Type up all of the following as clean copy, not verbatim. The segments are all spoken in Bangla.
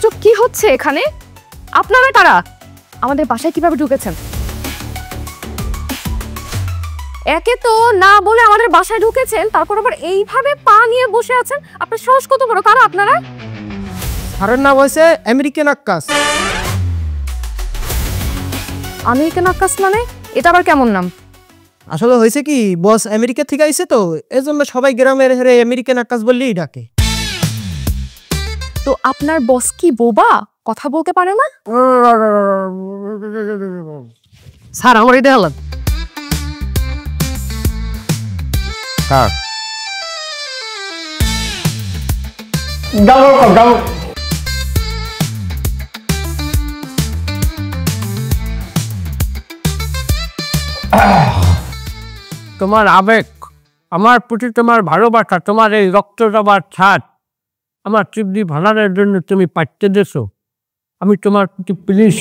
আশ্চর্য, কি হচ্ছে এখানে? আপনারা কারা? আমাদের বাসায় কিভাবে ঢুকেছেন? একে তো না বলে আমাদের বাসায় ঢুকেছেন, তারপর আবার এইভাবে পা নিয়ে বসে আছেন। আপনার সাহস কত বড়? কারা আপনারা? স্যারের নাম হয়েছে আমেরিকান আক্কাস। আমেরিকান আক্কাস মানে? এটা আবার কেমন নাম? আসলে হয়েছে কি, বস আমেরিকা থেকে আইছে তো, এজন্য সবাই গ্রামের আমেরিকান আক্কাস বললেই ডাকে। তো আপনার বস কি বোবা, কথা বলতে পারে না? স্যার আমার এটা হালাত। স্যার তোমার আবেগ, আমার প্রতি তোমার ভালোবাসা, তোমার এই রক্ত দেবার ছাদ আমার তৃপ্তি ভাড়ার জন্য তুমি পাঠতে দেছো। আমি তোমার প্রতি please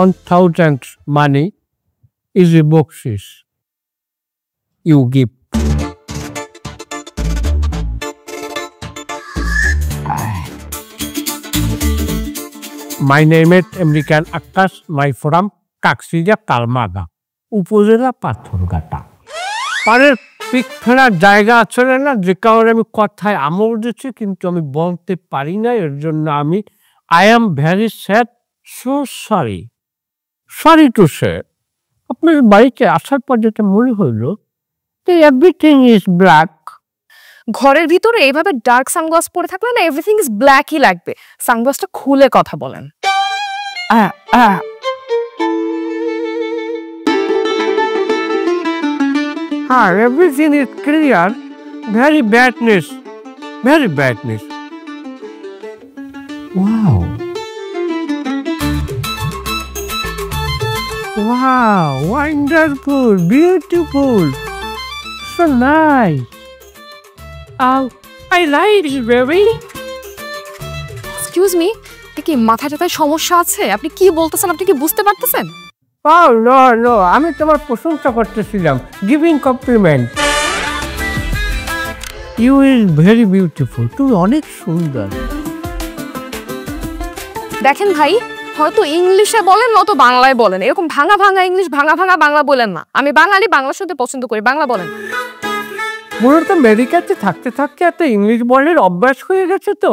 1000 money is a boxes you give. My name is American Akas, my from Kaksija Kalmada, উপজেলা পাথরঘাটা। পাড়ের পিক ফেরার জায়গা আছে না, যে কারণে আমি কথায় আমল দিচ্ছি, কিন্তু আমি বলতে পারি না। এর জন্য আমি I am very sad, so sorry, sorry to say. আপনার বাড়িতে আসার পর যেটা মনে হইলো যে এভরিথিং ইজ ব্ল্যাক। ঘরের ভিতরে এইভাবে ডার্ক সানগ্লাস পরে থাকলে না এভরিথিং ইজ ব্ল্যাকই লাগবে। সানগ্লাসটা খুলে কথা বলেন। হ্যাঁ, everything is clear, very badness, very badness. Wow wow, wonderful, beautiful, so nice. I like it, baby. Excuse me, কি মাথা টাথায় সমস্যা আছে? আপনি কি বলতেছেন? আপনি কি বুঝতে পারতেছেন? Oh no no, আমি তোমার প্রশংসা করতেছিলাম, giving compliment. You is very beautiful. তুমি অনেক সুন্দর। দেখেন ভাই, হয়তো ইংলিশে বলেন নয়তো বাংলায় বলেন, এরকম ভাঙা ভাঙা ইংলিশ, ভাঙা ভাঙা বাংলা বলেন না। আমি বাঙালি, বাংলা শুনতে পছন্দ করি, বাংলা বলেন। মূলত আমেরিকাতে থাকতে থাকতে এত ইংলিশ বলার অভ্যাস হয়ে গেছে তো,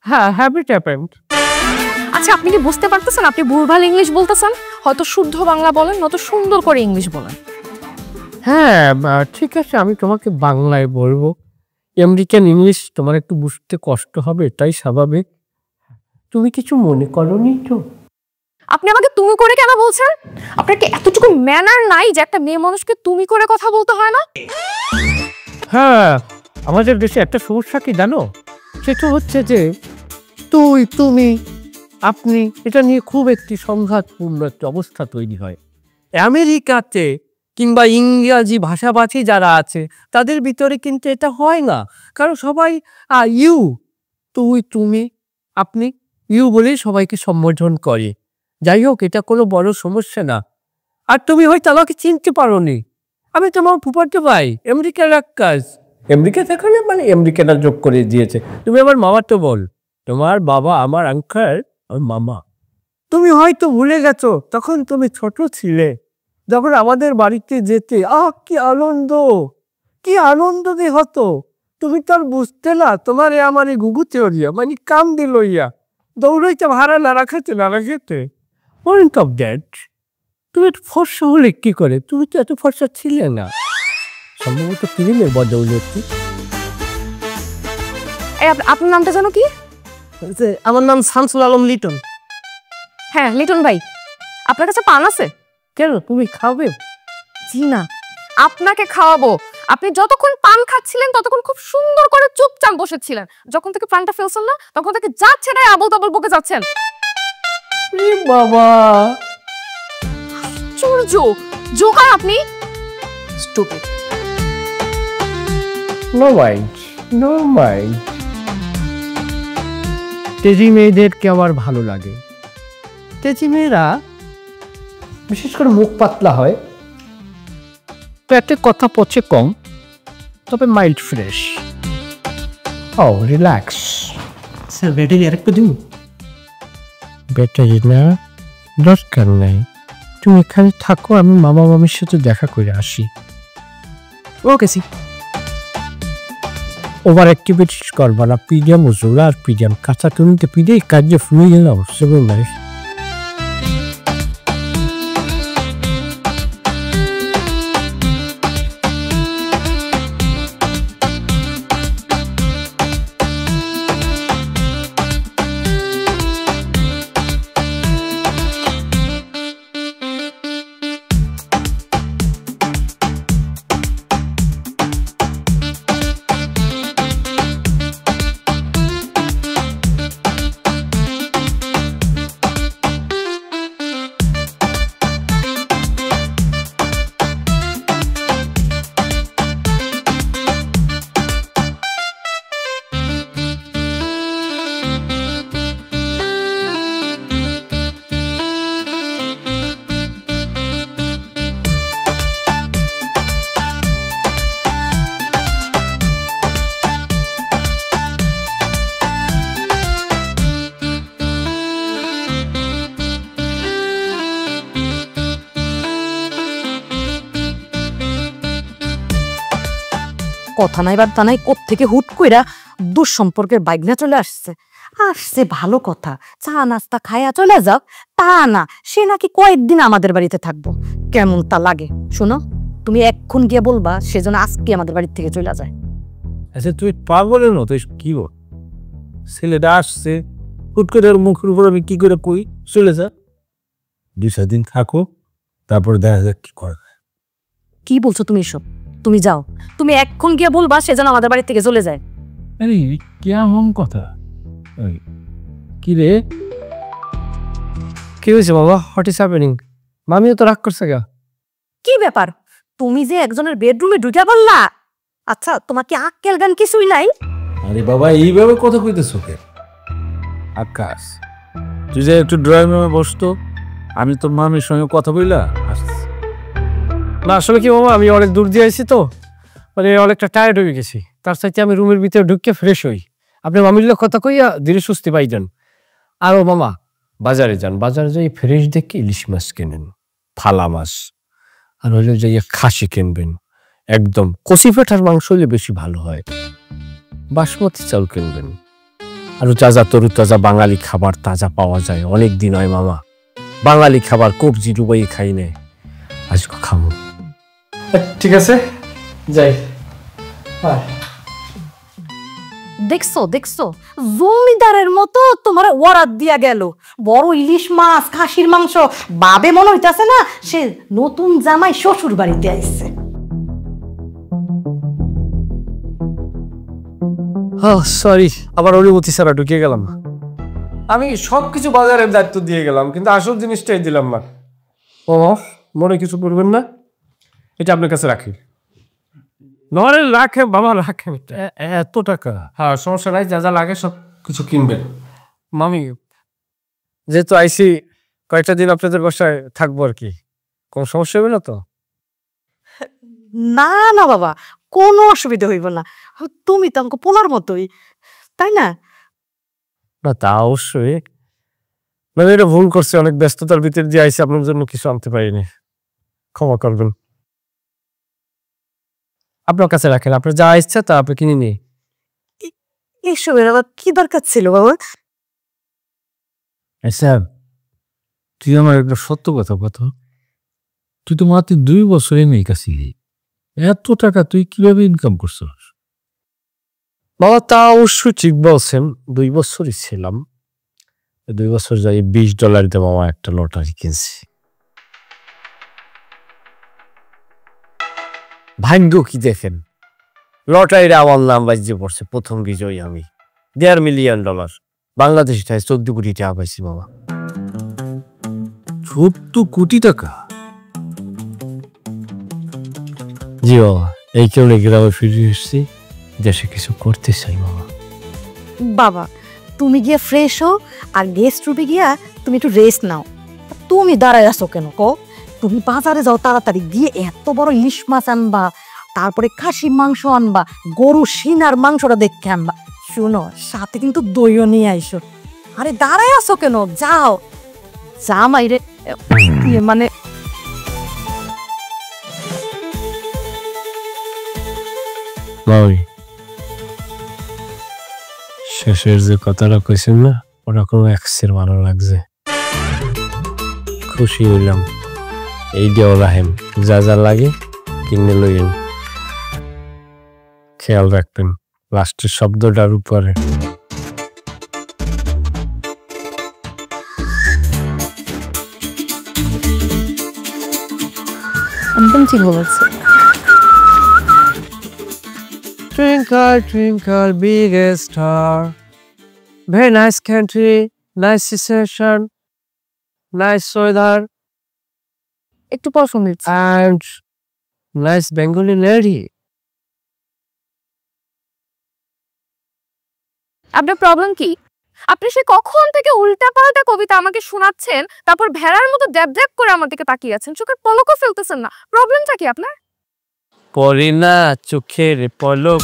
হ্যাঁ, হ্যাবিট হ্যাপেন্ড। আচ্ছা, আপনি কি বুঝতে পারতেছেন? আপনি ভুলভাল ইংলিশ বলতেছেন। হয়তো শুদ্ধ বাংলা বলেন, নয়তো সুন্দর করে ইংলিশ বলেন। হ্যাঁ ঠিক আছে, আমি তোমাকে বাংলায় বলবো। আমেরিকান ইংলিশ তোমার একটু বুঝতে কষ্ট হবে, এটাই স্বাভাবিক। তুমি কিছু মনে করোনি তো? আপনি আমাকে তুমি করে কেন বলছেন? আপনার কি এতটুকু ম্যানার নাই যে একটা মেয়ে মানুষকে তুমি করে কথা বলতে হয় না? হ্যাঁ, আমাদের দেশে একটা সমস্যা কি জানো, সেটা হচ্ছে যে তুই, তুমি, আপনি, এটা নিয়ে খুব একটি সংঘাতপূর্ণ একটা অবস্থা তৈরি হয়। আমেরিকাতে কিংবা ইংরাজি ভাষাভাষী যারা আছে তাদের ভিতরে কিন্তু এটা হয় না, কারণ সবাই ইউ, তুই, তুমি, আপনি, ইউ বলেই সবাইকে সম্বোধন করে। যাই হোক, এটা কোনো বড় সমস্যা না। আর তুমি হয়তো আমাকে চিনতে পারো নি, আমি তোমার ফুফাতো ভাই, আমেরিকান আক্কাস। আমেরিকা থাকলে মানে আমেরিকানা যোগ করে দিয়েছে। তুমি আমার মামা তো বল, তোমার বাবা আমার আঙ্কেল, আমার মামা। তুমি হয়তো ভুলে গেছো, তখন তুমি ছোট ছিলে, যখন আমাদের বাড়িতে যেতে কি আনন্দ, কি আনন্দ যে হতো। তুমি তো আর বুঝতে না, তোমার আমার এই গুগু চড়িয়া মানে কাম দিল ইয়া দৌড়াইতে ভাড়া না রাখাতে না রাখাতে। পয়েন্ট অফ দ্যাট, তুমি একটু ফর্সা হলে কি করে? তুমি তো এত ফর্সা ছিলে না, সম্ভবত ক্রিমের বদৌলতে। আপনার নামটা জানো কি? আমার নাম শামসুল আলম লিটন। হ্যাঁ লিটন ভাই, আপনার কাছে পান আছে? কেন, তুমি খাবে? জি না, আপনাকে খাওয়াবো। আপনি যতক্ষণ পান খাচ্ছিলেন ততক্ষণ খুব সুন্দর করে চুপচাপ বসেছিলেন। যখন থেকে পানটা ফেলছেন না, তখন থেকে যাচ্ছে না আবল তাবল বকে যাচ্ছেন। বাবা আশ্চর্য, জোকার আপনি। Stupid. No mind, no mind. তেজি মেয়েদেরকে আমার ভালো লাগে। তেজি মেয়েরা বিশেষ করে মুখ পাতলা হয়, পেটে কথা পচে কম, তবে মাইল্ড ফ্রেশ। ও রিল্যাক্স। স্যার ব্যাটারি আরেকটা দিন। ব্যাটারি না, দরকার নাই, তুমি এখানে থাকো, আমি মামা মামির সাথে দেখা করে আসি। ওকে সি। ওভার অ্যাক্টিভিটিস করবা না, পিডিএম ও জোড়া আর পিডিএম কাঁচা টুনিতে পিডে কাজে ফুলে গেলাম সেগুলো নাই। কথা নাই বার্তা নাই, কোত্থেকে হুট কইরা দুঃসম্পর্কের বাইগনা চলে আসছে। আসছে ভালো কথা, চা নাস্তা খায়া চলে যাও, তা না, সে নাকি কয়েকদিন আমাদের বাড়িতে থাকবো। কেমন তা লাগে শোনো, তুমি এক্ষুন গিয়ে বলবা সেজন্য আজকে আমাদের বাড়ি থেকে চলে যায়। আচ্ছা তুই পাগলের মতো কি বল, ছেলেটা আসছে হুট করে ওর মুখের উপর আমি কি করে কই চলে যা, 2-4 দিন থাকো, তারপর দেখা যাক কি করা যায়। কি বলছো তুমি এসব? তুমি যাও, তুমি এক্ষুন গিয়ে বলবা সে যেন আমাদের বাড়ি থেকে চলে যায়। আরে কেমন কথা, কি রে কি হয়েছে বাবা, হোয়াট ইজ হ্যাপেনিং? মামিও তো রাগ করছে গা। কি ব্যাপার, তুমি যে একজনের বেডরুমে ঢুকে বললা? আচ্ছা তোমার কি আক্কেল গান কিছুই নাই? আরে বাবা এইভাবে কথা কইতেছো কে? আকাশ তুই যে একটু ড্রয়িং রুমে বসতো, আমি তোর মামির সঙ্গে কথা বললা আসছি। না আসলে কি মামা, আমি অনেক দূর দিয়ে আসছি তো, মানে অনেকটা টায়ার্ড হয়ে গেছি, তার সাথে আমি রুমের ভিতরে ঢুকে ফ্রেশ হই, আপনি মামির লোক কথা কইয়া ধীরে সুস্থি পাই যান। আরও মামা বাজারে যান, বাজারে যাই ফ্রেশ দেখে ইলিশ মাছ কেনেন, থালা মাছ, আর হলে যাইয়া খাসি কিনবেন, একদম কষি পেটার মাংস হলে বেশি ভালো হয়, বাসমতি চাউল কিনবেন, আর তাজা তরু তাজা বাঙালি খাবার তাজা পাওয়া যায়, অনেক দিন হয় মামা বাঙালি খাবার কবজি ডুবাই খাই নে, আজকে খাবো। ঠিক আছে যাই। দেখছো দেখছো, জমিদারের মতো তোমার ওয়ারাত দিয়া গেল, বড় ইলিশ মাছ খাসির মাংস, বাবে মনে হইতাছে না সে নতুন জামাই শ্বশুর বাড়িতে আইছে। সরি, আবার অনুমতি ছাড়া ঢুকিয়ে গেলাম, আমি সবকিছু বাজারের দায়িত্ব দিয়ে গেলাম কিন্তু আসল জিনিসটাই দিলাম না। ও মনে কিছু করবেন না, এটা আপনার কাছে রাখি। নরে রাখে বাবা, রাখে এত টাকা। হ্যাঁ সমস্যা নাই, যা যা লাগে সব কিছু কিনবেন। মামি যেহেতু আইসি কয়েকটা দিন আপনাদের বাসায় থাকবো আর কি, কোনো সমস্যা হবে না তো? না না বাবা, কোনো অসুবিধা হইব না, তুমি তো আমাকে পোলার মতোই, তাই না? না তা অবশ্যই, মানে এটা ভুল করছে, অনেক ব্যস্ততার ভিতর দিয়ে আইসি, আপনার জন্য কিছু আনতে পারিনি, ক্ষমা করবেন। আপনার কাছে রাখেন, আপনার যা ইচ্ছা তা আপনি কিনে নিয়ে। এসবের আবার কি দরকার ছিল বাবা? আচ্ছা তুই আমার একটা সত্য কথা কথা, তুই তো মাত্র 2 বছরে মেয়ে কাছে এত টাকা তুই কিভাবে ইনকাম করছিস? বাবা তা অবশ্যই ঠিক বলছেন, 2 বছরই ছিলাম, 2 বছর যাই $20 দিয়ে মামা একটা লটারি কিনছি। ভাগ্য কি দেখেন, লটারির আমার নাম বাজিয়ে পড়ছে, প্রথম বিজয়ী আমি, $1.5 মিলিয়ন, বাংলাদেশি টাকা 14 কোটি টাকা পাইছি বাবা। 14 কোটি টাকা? জি বাবা, এই কারণে গ্রামে ফিরে এসেছি, দেশে কিছু করতে চাই বাবা। বাবা তুমি গিয়া ফ্রেশ হও, আর গেস্ট রুমে গিয়া তুমি একটু রেস্ট নাও। তুমি দাঁড়ায় আসো কেন কো? তুমি বাজারে যাও তাড়াতাড়ি, গিয়ে এত বড় ইলিশ মাছ আনবা, তারপরে খাসির মাংস আনবা, গরু সিনার মাংসটা দেখে আনবা, শুনো, সাথে কিন্তু দইও নিয়ে আইসো। আরে দাঁড়ায় আছো কেন? যাও জামাই রে, মানে মামি, শেষের যে কথাটা কইছেন না, ওটা কোনো এক্সের ভালো লাগছে। খুশি হইলাম। এই দেও রাহেম, যা যা লাগে কিনে লইন। খেয়াল রাখবেন লাস্টের শব্দটার উপরে। একদম ঠিক বলেছে। Twinkle, twinkle, biggest star. Very nice country, nice situation, nice weather, একটু পছন্দ দিচ্ছি। and nice Bengali lady. আপনার প্রবলেম কি? আপনি সে কখন থেকে উল্টাপাল্টা কবিতা আমাকে শোনাচ্ছেন, তারপর ভেড়ার মতো ড্যাব ড্যাব করে আমার দিকে তাকিয়ে আছেন, চোখের পলকও ফেলতেছেন না। প্রবলেমটা কি আপনার? পরে না চোখের পলক,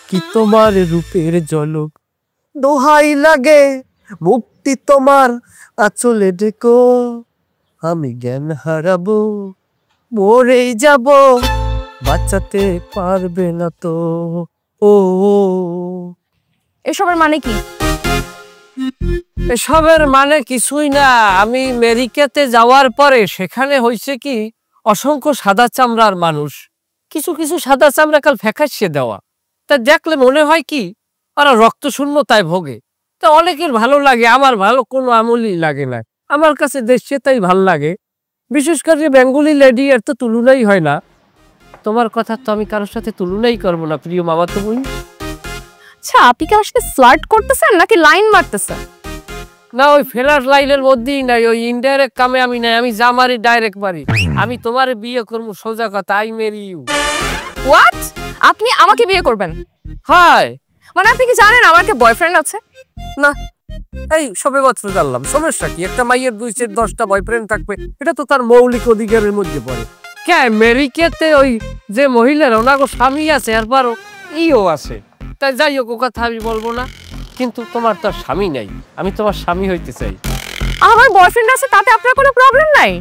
কি তোমার রূপের ঝলক, দোহাই লাগে মুক্তি তোমার আঁচলে ডেকো, আমি জ্ঞান হারাবো, মরেই যাব, বাঁচাতে পারবে না তো। ও এসবের মানে কি? এসবের মানে কিছুই না। আমি আমেরিকাতে যাওয়ার পরে সেখানে হয়েছে কি, অসংখ্য সাদা চামড়ার মানুষ, কিছু কিছু সাদা চামড়া কাল ফ্যাকাশে দেওয়া, তা দেখলে মনে হয় কি ওরা রক্ত শূন্যতায় ভোগে। তা অনেকের ভালো লাগে, আমার ভালো কোনো আমলই লাগে না। আমার কাছে দেশে তাই ভাল লাগে, বিশেষ করে বেঙ্গলি লেডি, এর তো তুলনাই হয় না। তোমার কথা তো আমি কারোর সাথে তুলনাই করবো না, প্রিয় মামা। তো বই আচ্ছা, আপনি কি আসলে ফ্লার্ট করতেছেন নাকি লাইন মারতেছেন? না, ওই ফেরার লাইনের মধ্যেই নাই, ওই ইনডাইরেক্ট কামে আমি নাই, আমি জামারি ডাইরেক্ট মারি। আমি তোমার বিয়ে করবো, সোজা কথা, আই মেরি ইউ। হোয়াট? আপনি আমাকে বিয়ে করবেন? হাই, মানে আপনি কি জানেন আমার একটা বয়ফ্রেন্ড আছে? না এই সবে মাত্র জানলাম। সমস্যা কি? একটা মাইয়ের 2-10টা বয়ফ্রেন্ড থাকবে, এটা তো তার মৌলিক অধিকারের মধ্যে পড়ে। কে আমেরিকাতে ওই যে মহিলার ওনাগো স্বামী আছে, এরপরও ইও আছে। তাই যাই হোক, ও কথা আমি বলবো না। কিন্তু তোমার তো আর স্বামী নাই, আমি তোমার স্বামী হইতে চাই। আমার বয়ফ্রেন্ড আছে, তাতে আপনার কোনো প্রবলেম নাই?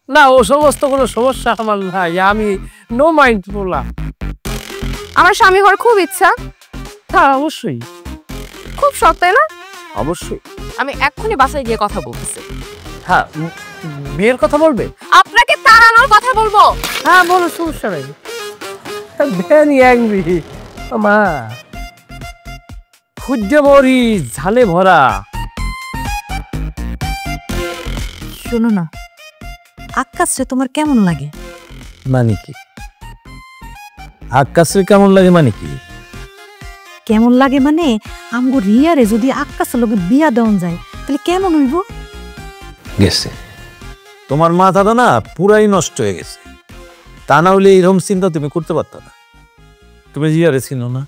না, ও সমস্ত কোনো সমস্যা আমার নাই, আমি নো মাইন্ড বলা। আমার স্বামী হওয়ার খুব ইচ্ছা। হ্যাঁ অবশ্যই, খুব শখ, তাই না? অবশ্যই। আমি এক্ষুনি বাসায় গিয়ে কথা বলতেছি। হ্যাঁ, বিয়ের কথা বলবে? আপনাকে তাড়ানোর কথা বলবো। হ্যাঁ বলো, সমস্যা নাই। ভেরি অ্যাংরি মা, খুদ্য মরি ঝালে ভরা। শোনো না, আকাশে তোমার কেমন লাগে? মানে কি? আকাশে কেমন লাগে মানে কি? কেমন লাগে মানে আমগো রিয়ারে যদি আকাশের লগে বিয়া দেওয়া যায় তাহলে কেমন হইব? গেছে তোমার মাথাটা না পুরাই নষ্ট হয়ে গেছে। তা না হলে এরকম চিন্তা তুমি করতে পারতো না। তুমি রিয়ারে চিনো না?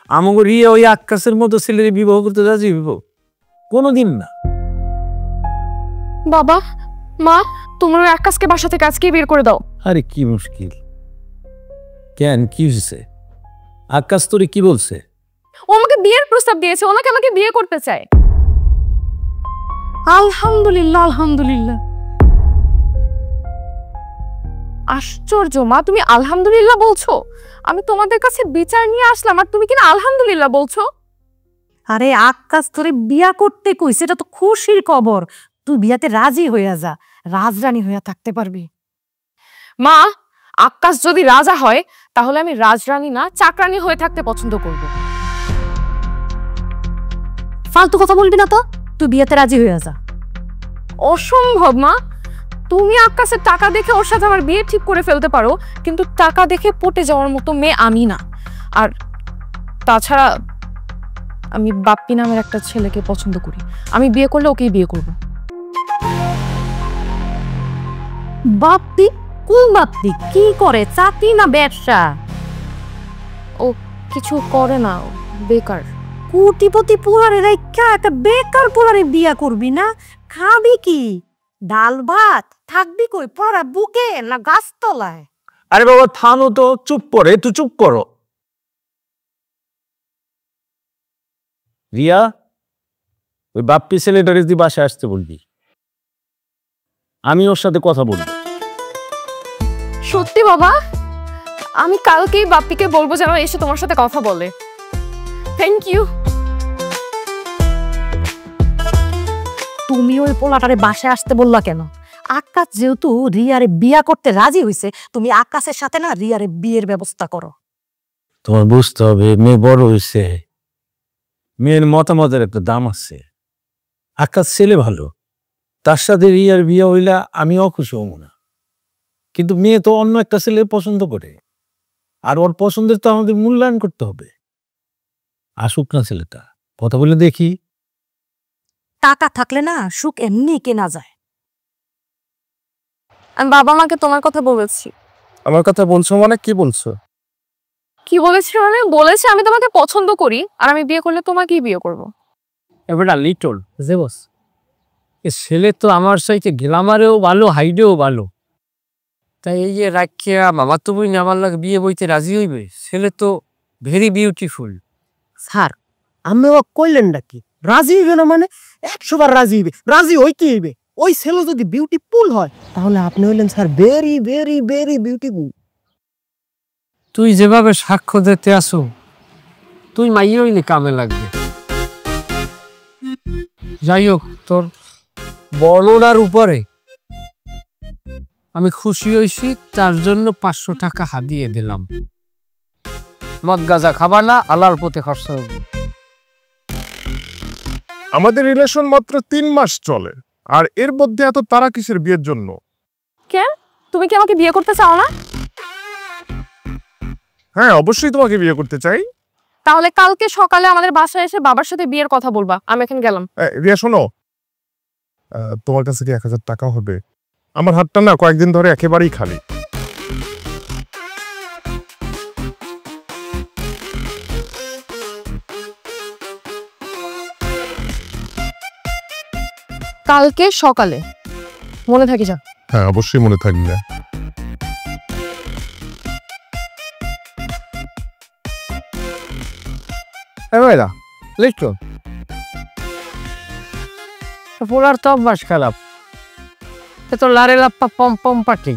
আমাকে রিয়া ওই আকাশের মতো ছেলের বিবাহ করতে রাজি হইব? কোনোদিন না। বাবা, মা, তোমরা ওই আকাশকে বাসা থেকে আজকে বের করে দাও। আরে কি মুশকিল, কেন কি হয়েছে? আকাশ তোরে কি বলছে? ও আমাকে বিয়ের প্রস্তাব দিয়েছে, ওনাকে আমাকে বিয়ে করতে চায়। আলহামদুলিল্লাহ, আলহামদুলিল্লাহ। আশ্চর্য মা, তুমি আলহামদুলিল্লাহ বলছো? আমি তোমাদের কাছে বিচার নিয়ে আসলাম আর তুমি কিনা আলহামদুলিল্লাহ বলছো? আরে আকাশ তোরে বিয়া করতে কই, সেটা তো খুশির খবর। তুই বিয়াতে রাজি হইয়া যা, রাজরানী হইয়া থাকতে পারবি। মা, আকাশ যদি রাজা হয় তাহলে আমি রাজরানী না চাকরানী হয়ে থাকতে পছন্দ করব। ফালতু কথা বলবি না তো, তুই বিয়াতে রাজি হইয়া যা। অসম্ভব মা, তুমি আকাশের টাকা দেখে ওর সাথে আমার বিয়ে ঠিক করে ফেলতে পারো, কিন্তু টাকা দেখে পটে যাওয়ার মতো মেয়ে আমি না। আর তাছাড়া আমি বাপ্পি নামের একটা ছেলেকে পছন্দ করি, আমি বিয়ে করলে ওকেই বিয়ে করব। বাপ্পি? কোন বাপ্পি? কি করে, চাকরি না ব্যবসা? ও কিছু করে না, বেকার। কোটিপতি পোলারে রেখা একটা বেকার পোলারে বিয়া করবি না? খাবি কি? ডাল ভাত? থাকবি কই, পড়া বুকে না গাছতলায়? আরে বাবা থামো তো, চুপ করে, তুই চুপ করো। রিয়া, ওই বাপ্পি ছেলেটারে যদি বাসায় আসতে বলবি, আমি ওর সাথে কথা বলবো। সত্যি বাবা, আমি কালকেই বাপ্পিকে বলবো যেন এসে তোমার সাথে কথা বলে। Thank you. তুমি ওই পোলাটারে বাসায় আসতে বললা কেন? আকাশ যেহেতু রিয়ারে বিয়া করতে রাজি হইছে, তুমি আকাশের সাথে না রিয়ারে বিয়ের ব্যবস্থা করো। তোমার বুঝতে হবে, মেয়ে বড় হয়েছে, মেয়ের মতামতের একটা দাম আছে। আকাশ ছেলে ভালো, তার সাথে রিয়ার বিয়ে হইলা আমি অখুশি হব না, কিন্তু মেয়ে তো অন্য একটা ছেলে পছন্দ করে, আর ওর পছন্দের তো আমাদের মূল্যায়ন করতে হবে। আসুক না ছেলেটা, কথা বলে দেখি। টাকা থাকলে না সুখ এমনি কেনা যায়। আমি বাবা মাকে তোমার কথা বলেছি। আমার কথা বলছো মানে কি বলছো? কি বলেছি মানে বলেছি আমি তোমাকে পছন্দ করি, আর আমি বিয়ে করলে তোমাকেই বিয়ে করব। এবার লিটল যে বস, এ ছেলে তো আমার সাইতে গ্লামারেও ভালো, হাইডেও ভালো, তাই এই যে রাখিয়া মামা তো বই আমার লাগে বিয়ে বইতে রাজি হইবে? ছেলে তো ভেরি বিউটিফুল। স্যার আমি ও কইলেন নাকি রাজি হইবে না? মানে 100 বার রাজি হইবে, রাজি হইতে হইবে। ওই ছেলে যদি বিউটিফুল হয় তাহলে আপনি হইলেন sir very very very beautiful. তুই যেভাবে সাক্ষ্য দিতে আসো, তুই মাইয়ে হইলে কামে লাগবে। যাই হোক, তোর বর্ণনার উপরে আমি খুশি হয়েছি, তার জন্য 500 টাকা হাদিয়ে দিলাম। মদ গাঁজা খাবার না, আল্লাহর পথে খরচ হবে। আমাদের রিলেশন মাত্র 3 মাস চলে, আর এর মধ্যে এত তারা কিসের বিয়ের জন্য? কেন, তুমি কি আমাকে বিয়ে করতে চাও না? হ্যাঁ, অবশ্যই তোমাকে বিয়ে করতে চাই। তাহলে কালকে সকালে আমাদের বাসায় এসে বাবার সাথে বিয়ের কথা বলবা। আমি এখন গেলাম। রিয়া শোনো, তোমার কাছে কি 1000 টাকা হবে? আমার হাতটা না কয়েকদিন ধরে একেবারেই খালি। কালকে সকালে মনে থাকি যা। হ্যাঁ, অবশ্যই মনে থাকবে। এবার লিটল পোলার তো অভ্যাস খারাপ, এ তো লারে লাপ্পা পম পম পাটি।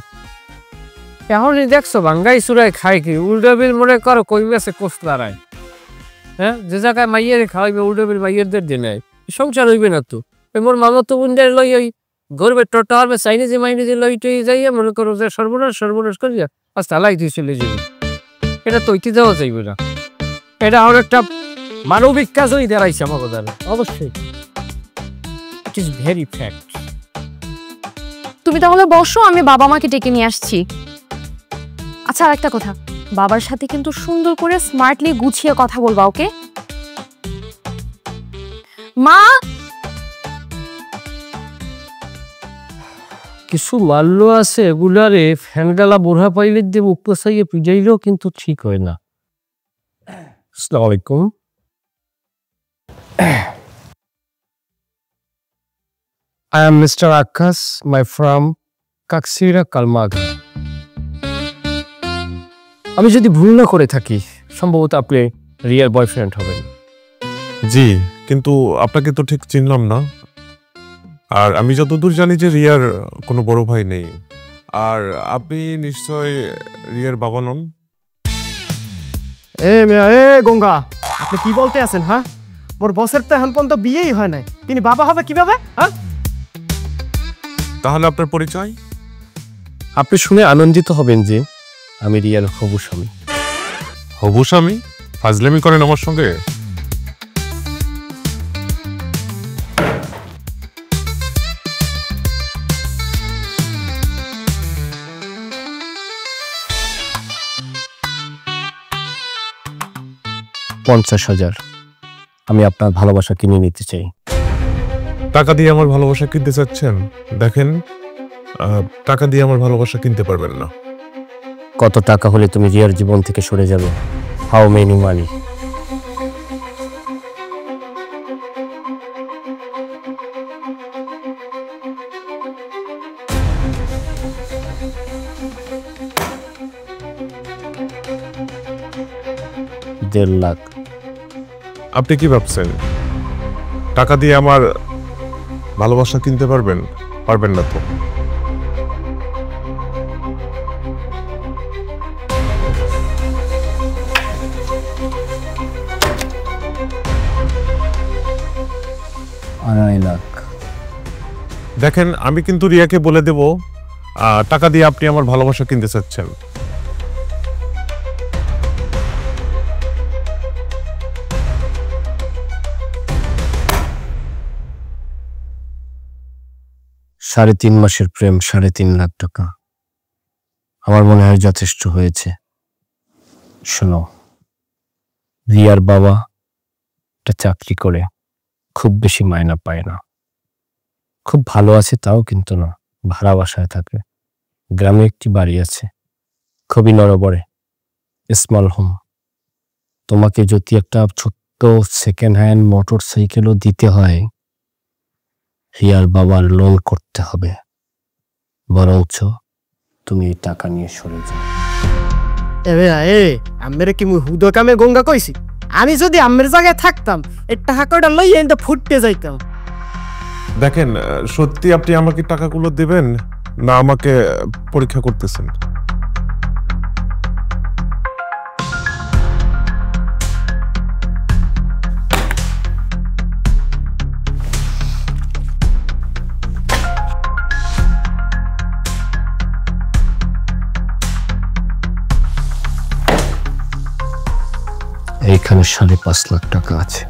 এখনই দেখছো ভাঙ্গাই চুরাই খাই কি, উল্টাবিল মনে করো কই মাসে কোষ লড়ায়। হ্যাঁ, যে জায়গায় মাইয়ের খাওয়াইবে উল্টাবিল মাইয়েরদের দিনে সংসার হইবে না তো। ওই মোর মামা তো বুন্ডের লই ওই গর্বে টোটা হবে চাইনিজি মাইনিজি লই টই যাইয়া মনে করো যে সর্বনাশ সর্বনাশ করিয়া আজ তালাই তুই চলে যাবি। এটা তৈতে যাওয়া যাইবে না, এটা আমার একটা মানবিক কাজই দাঁড়াইছে আমাকে দ্বারা। অবশ্যই ইট ইজ ভেরি ফ্যাক্ট। তুমি তাহলে বসো, আমি বাবা মাকে ডেকে নিয়ে আসছি। আচ্ছা, আর একটা কথা, বাবার সাথে কিন্তু সুন্দর করে স্মার্টলি গুছিয়ে কথা বলবা, ওকে? মা, কিছু মাল্য আছে এগুলারে ফ্যানগালা বোরহা পাইলে দিয়ে মুখ পেছাইয়ে পিজাইলেও কিন্তু ঠিক হয় না। আসসালামু আলাইকুম। I am Mr. Akash, my from Kaksira, Kalmag. আমি যদি ভুল না করে থাকি, সম্ভবত আপনি রিয়ার বয়ফ্রেন্ড হবেন। জি, কিন্তু আপনাকে তো ঠিক চিনলাম না। আর আমি যতদূর জানি যে রিয়ার কোনো বড় ভাই নেই। আর আপনি নিশ্চয় রিয়ার বাবা নন? গঙ্গা, আপনি কি বলতে আছেন? হ্যাঁ, মোর বসের তো এখন পর্যন্ত বিয়েই হয় নাই, তিনি বাবা হবে কিভাবে? হ্যাঁ, তাহলে আপনার পরিচয়? আপনি শুনে আনন্দিত হবেন যে আমি রিয়ার হবু স্বামী। হবু স্বামী? ফাজলামি করেন আমার সঙ্গে? $50,000 আমি আপনার ভালোবাসা কিনে নিতে চাই। টাকা দিয়ে আমার ভালোবাসা কিনতে চাচ্ছেন? দেখেন, টাকা দিয়ে আমার ভালোবাসা কিনতে পারবেন না। কত টাকা হলে তুমি রিয়ার জীবন থেকে সরে যাবে? হাউ মেনি মানি? $1.5 লাখ। আপনি কি ভাবছেন টাকা দিয়ে আমার ভালোবাসা কিনতে পারবেন? পারবেন না তো? দেখেন, আমি কিন্তু রিয়াকে বলে দেব টাকা দিয়ে আপনি আমার ভালোবাসা কিনতে চাচ্ছেন। সাড়ে 3 মাসের প্রেম, 3.5 লাখ টাকা আমার মনে হয় যথেষ্ট হয়েছে। শোনো, রিয়ার বাবা একটা চাকরি করে, খুব বেশি মায়না পায় না, খুব ভালো আছে তাও কিন্তু না, ভাড়া বাসায় থাকে। গ্রামে একটি বাড়ি আছে, খুবই নড়বড়ে, স্মল হোম। তোমাকে যদি একটা ছোট্ট সেকেন্ড হ্যান্ড মোটর সাইকেলও দিতে হয়, রিয়ার বাবার লোন করতে হবে। বরঞ্চ তুমি এই টাকা নিয়ে সরে যাও। আমের কি মুই হুদো কামে গঙ্গা কইছি? আমি যদি আমের জায়গায় থাকতাম এই টাকাটা লই এটা ফুটতে যাইতাম। দেখেন, সত্যি আপনি আমাকে টাকাগুলো দেবেন না আমাকে পরীক্ষা করতেছেন? এইখানে 5.5 লাখ টাকা আছে।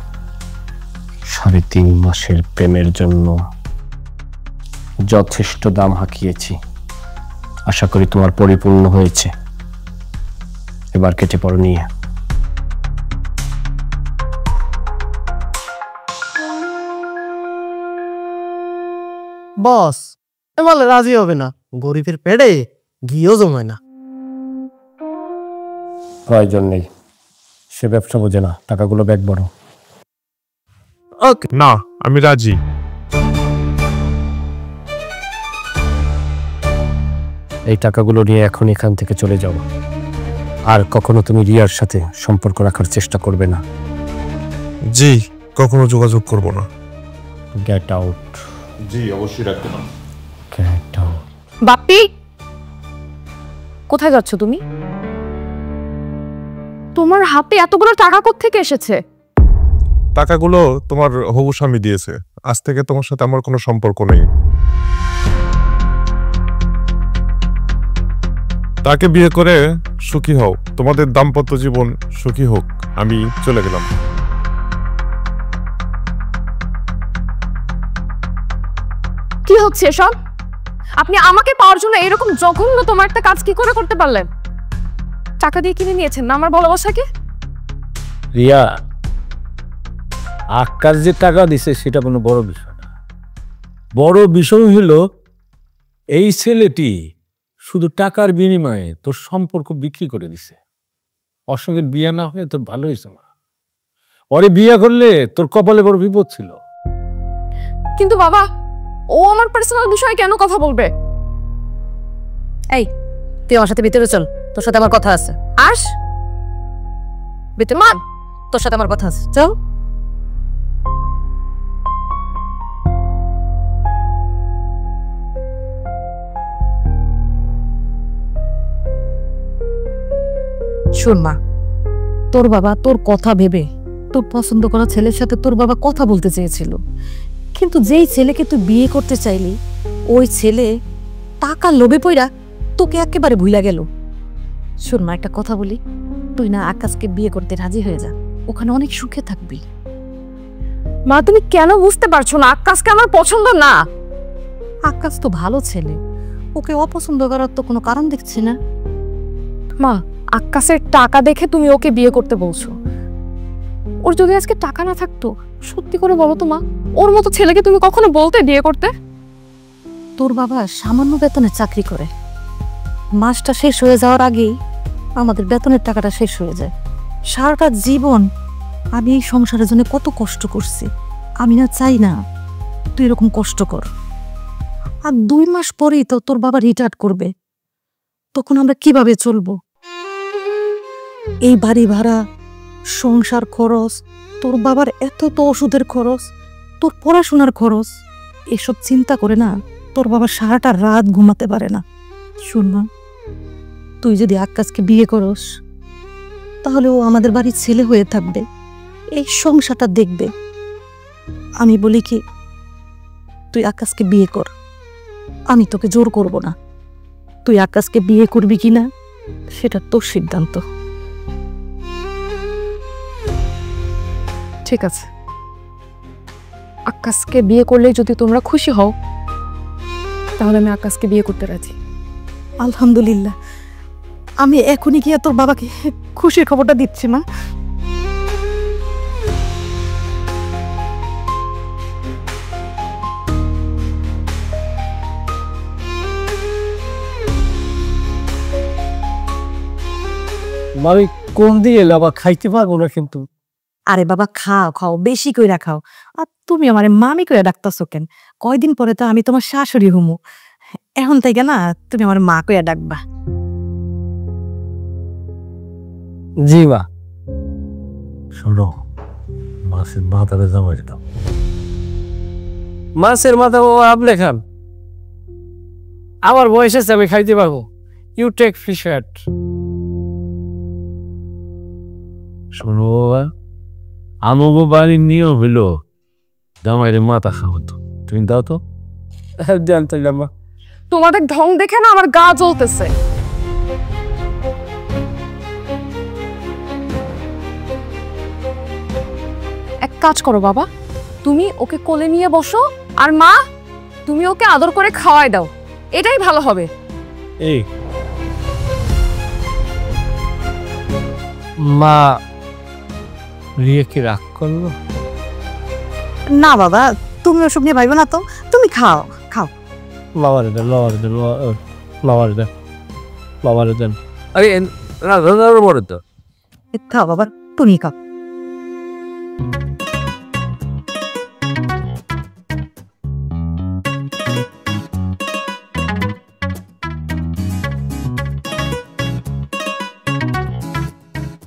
3.5 মাসের প্রেমের জন্য যথেষ্ট দাম হাঁকিয়েছি। আশা করি তোমার পরিপূর্ণ হয়েছে। এবার কেটে পড়ো নিয়ে। বস এমালে রাজি হবে না, গরিবের পেটে ঘিও জমায় না। প্রয়োজন নেই, সে ব্যবসা বোঝে না। টাকাগুলো ব্যাগ বড়। ওকে, না, আমি রাজি। এই টাকাগুলো নিয়ে এখন এখান থেকে চলে যাও। আর কখনো তুমি রিয়ার সাথে সম্পর্ক রাখার চেষ্টা করবে না। জি, কখনো যোগাযোগ করব না। Get out. জি, অবশ্যই রাখতে না। Get out. বাপ্পি, কোথায় যাচ্ছ তুমি? তোমার হাতে এতগুলো টাকা কোত্থেকে এসেছে? টাকাগুলো তোমার হবু স্বামী দিয়েছে। আজ থেকে তোমার সাথে আমার কোনো সম্পর্ক নেই। তাকে বিয়ে করে সুখী হও, তোমাদের দাম্পত্য জীবন সুখী হোক। আমি চলে গেলাম। কি হচ্ছে এসব? আপনি আমাকে পাওয়ার জন্য এরকম জঘন্য তোমার একটা কাজ কি করে করতে পারলেন? টাকা দিয়ে কিনে নিয়েছেন না আমার ভালোবাসাকে? রিয়া, আকাশ যে টাকা দিছে সেটা কোনো বড় বিষয় না। বড় বিষয় হলো এই ছেলেটি শুধু টাকার বিনিময়ে তোর সম্পর্ক বিক্রি করে দিছে। ওর সঙ্গে বিয়ে না হয়ে তোর ভালো হয়েছে না। ওরে বিয়ে করলে তোর কপালে বড় বিপদ ছিল। কিন্তু বাবা, ও আমার পার্সোনাল বিষয়ে কেন কথা বলবে? এই, তুই আমার সাথে ভিতরে চল, তোর সাথে আমার কথা আছে। আস ভিতরে মা, তোর সাথে আমার কথা আছে, চল। শোন মা, তোর বাবা তোর কথা ভেবে তোর পছন্দ করা ছেলের সাথে তোর বাবা কথা বলতে চেয়েছিল, কিন্তু যেই ছেলেকে তুই বিয়ে করতে চাইলি ওই ছেলে টাকা লোভে পইরা তোকে একেবারে ভুইলা গেল। শোন মা, একটা কথা বলি, তুই না আকাশকে বিয়ে করতে রাজি হয়ে যা, ওখানে অনেক সুখে থাকবি। মা, তুমি কেন বুঝতে পারছো না আকাশকে আমার পছন্দ না? আকাশ তো ভালো ছেলে, ওকে অপছন্দ করার তো কোনো কারণ দেখছি না। মা, আকাশের টাকা দেখে তুমি ওকে বিয়ে করতে বলছো। ওর যদি আজকে টাকা না থাকতো, সত্যি করে বলো তো মা, ওর মতো ছেলেকে তুমি কখনো বলতে বিয়ে করতে? তোর বাবা সামান্য বেতনে চাকরি করে, মাসটা শেষ হয়ে যাওয়ার আগেই আমাদের বেতনের টাকাটা শেষ হয়ে যায়। সারাটা জীবন আমি এই সংসারের জন্য কত কষ্ট করছি, আমি না চাই না তুই এরকম কষ্ট কর। আর 2 মাস পরেই তো তোর বাবা রিটায়ার করবে, তখন আমরা কিভাবে চলবো? এই বাড়ি ভাড়া, সংসার খরচ, তোর বাবার এত তো ওষুধের খরচ, তোর পড়াশোনার খরচ, এসব চিন্তা করে না তোর বাবা সারাটা রাত ঘুমাতে পারে না। শুন মা, তুই যদি আকাশকে বিয়ে করস তাহলে ও আমাদের বাড়ির ছেলে হয়ে থাকবে, এই সংসারটা দেখবে। আমি বলি কি, তুই আকাশকে বিয়ে কর, আমি তোকে জোর করব না। তুই আকাশকে বিয়ে করবি কিনা সেটা তোর সিদ্ধান্ত। ঠিক আছে, আকাশকে বিয়ে করলে যদি তোমরা খুশি হও তাহলে আমি আকাশকে বিয়ে করতে রাজি। আলহামদুলিল্লাহ, আমি এখনই গিয়ে তোর বাবাকে খুশির খবরটা দিচ্ছি মা। মামি কোন দিয়ে এলে আবার খাইতে পারবো না কিন্তু। আরে বাবা খাও খাও, বেশি কইরা খাও। আর তুমি আমারে মামি কইরা ডাকতাছো কেন? কয়দিন পরে তো আমি তোমার শাশুড়ি হুমু, এখন থেকে না তুমি আমার মা কইরা ডাকবা। জি মা। শোনো, মাছের মাথাটা জামাই দাও। মাছের মাথা ও আপনি খান, আমার বয়স আছে, আমি খাইতে পারবো। You take fish head. শোনো বাবা, আমাগো বাড়ির নিয়ম হইলো জামাইরে মাথা খাওয়াতো, তুমি দাও তো। জানতাম মা। তোমাদের ঢং দেখে না আমার গা জ্বলতেছে। এক কাজ করো বাবা, তুমি ওকে কোলে নিয়ে বসো, আর মা তুমি ওকে আদর করে খাওয়াই দাও, এটাই ভালো হবে। এই মা, রিয়া কি রাগ করলো? না বাবা, তুমি ওসব নিয়ে ভাইবো না তো, তুমি খাও খাও। বাবারে দেন, বাবারে দেন, বাবারে দেন, বাবারে দেন। আরে রাধার বড় তো। খাও বাবা, তুমি খাও।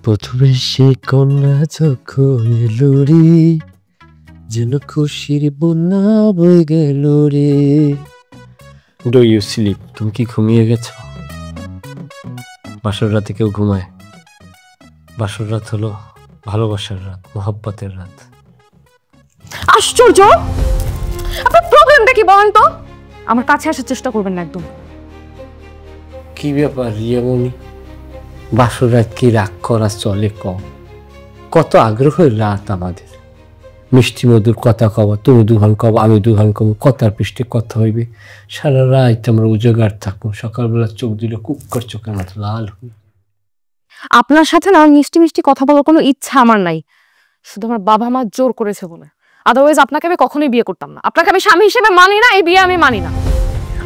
প্রথমে সে কন্যা যখন এলো রে, যেন খুশির বন্যা বয়ে গেল রে। Do you sleep? তুমি কি ঘুমিয়ে গেছো? বাসর রাতে কেউ ঘুমায়? বাসর রাত হলো ভালোবাসার রাত, মোহাব্বতের রাত। আশ্চর্য, আপনার প্রবলেমটা কি বলেন তো? আমার কাছে আসার চেষ্টা করবেন না একদম। কি ব্যাপার রিয়ামণি, বাসর রাত কি রাগ করা চলে? কম কত আগ্রহের রাত আমাদের, মিষ্টি মধুর কথা কব, তুমি দুহান কব, আমি দুহান কব, কথার পৃষ্ঠে কথা হইবে, সারা রাত আমরা উজাগার থাকবো, সকালবেলা চোখ দিলে কুক্কর চোখের মতো লাল হই। আপনার সাথে না মিষ্টি মিষ্টি কথা বলার কোনো ইচ্ছা আমার নাই, শুধু আমার বাবা মা জোর করেছে বলে। আদারওয়াইজ আপনাকে আমি কখনোই বিয়ে করতাম না। আপনাকে আমি স্বামী হিসেবে মানি না, এই বিয়ে আমি মানি না।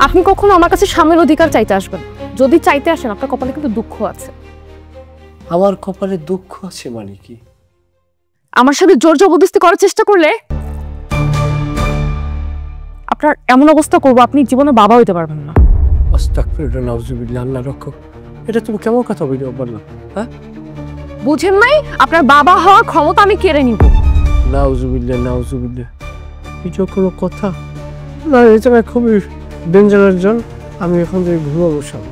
আপনি কখনো আমার কাছে স্বামীর অধিকার চাইতে আসবেন, যদি চাইতে আসেন আপনার কপালে কিন্তু দুঃখ আছে। আমার কপালে দুঃখ আছে মানে কি? আমার সাথে জোর জবরদস্তি করার চেষ্টা করলে আপনার এমন অবস্থা করবো আপনি জীবনে বাবা হইতে পারবেন না। আস্তাগফিরুল্লাহ, নাউজুবিল্লাহ, আল্লাহ রক্ষক। এটা তুমি কেমন কথা বলে বললাম? হ্যাঁ, বুঝেন নাই? আপনার বাবা হওয়ার ক্ষমতা আমি কেড়ে নিব। নাউজুবিল্লাহ, নাউজুবিল্লাহ, এটা কোনো কথা না। এটা খুবই ডেঞ্জারাস জন। আমি এখন থেকে ঘুমাবো সব।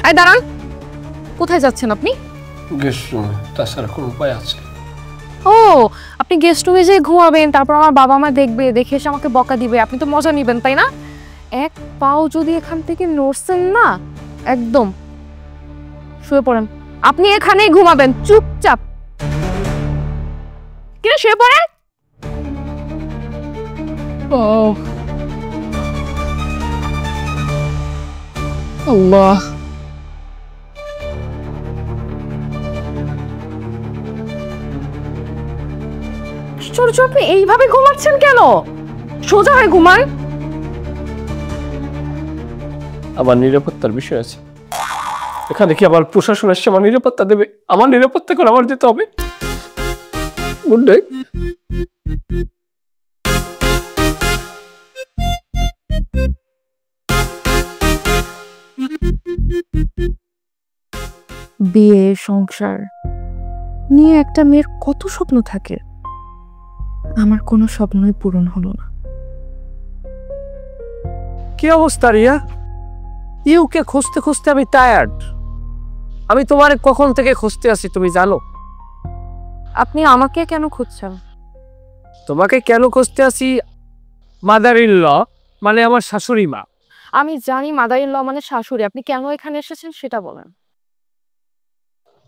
এই দাঁড়ান, কোথায় যাচ্ছেন আপনি? গেস্ট রুমে, তাছাড়া কোনো উপায় আছে? ও, আপনি গেস্ট রুমে যেয়ে ঘুমাবেন, তারপর আমার বাবা মা দেখবে, দেখে এসে আমাকে বকা দিবে, আপনি তো মজা নিবেন তাই না? এক পাও যদি এখান থেকে নড়ছেন না, একদম শুয়ে পড়েন। আপনি এখানেই ঘুমাবেন চুপচাপ। কিরে শুয়ে পড়েন। ও আল্লাহ, আশ্চর্য, আপনি এইভাবে ঘুমাচ্ছেন কেন? সোজা হয়ে ঘুমান। আমার নিরাপত্তার বিষয় আছে এখানে। কি আবার প্রশাসন এসে আমার নিরাপত্তা দেবে? আমার নিরাপত্তা করে আমার যেতে হবে। Good night. বিয়ে সংসার নিয়ে একটা মেয়ের কত স্বপ্ন থাকে, আমার কোনো স্বপ্নই পূরণ হলো না। কি অবস্থা রিয়া? ইউকে খুঁজতে খুঁজতে আমি টায়ার্ড। আমি তোমার কখন থেকে খুঁজতে আছি তুমি জানো? আপনি আমাকে কেন খুঁজছেন? তোমাকে কেন খুঁজতে আছি? মাদার ইন ল মানে আমার শাশুড়ি মা। আমি জানি মাদার ইন ল মানে শাশুড়ি, আপনি কেন এখানে এসেছেন সেটা বলেন।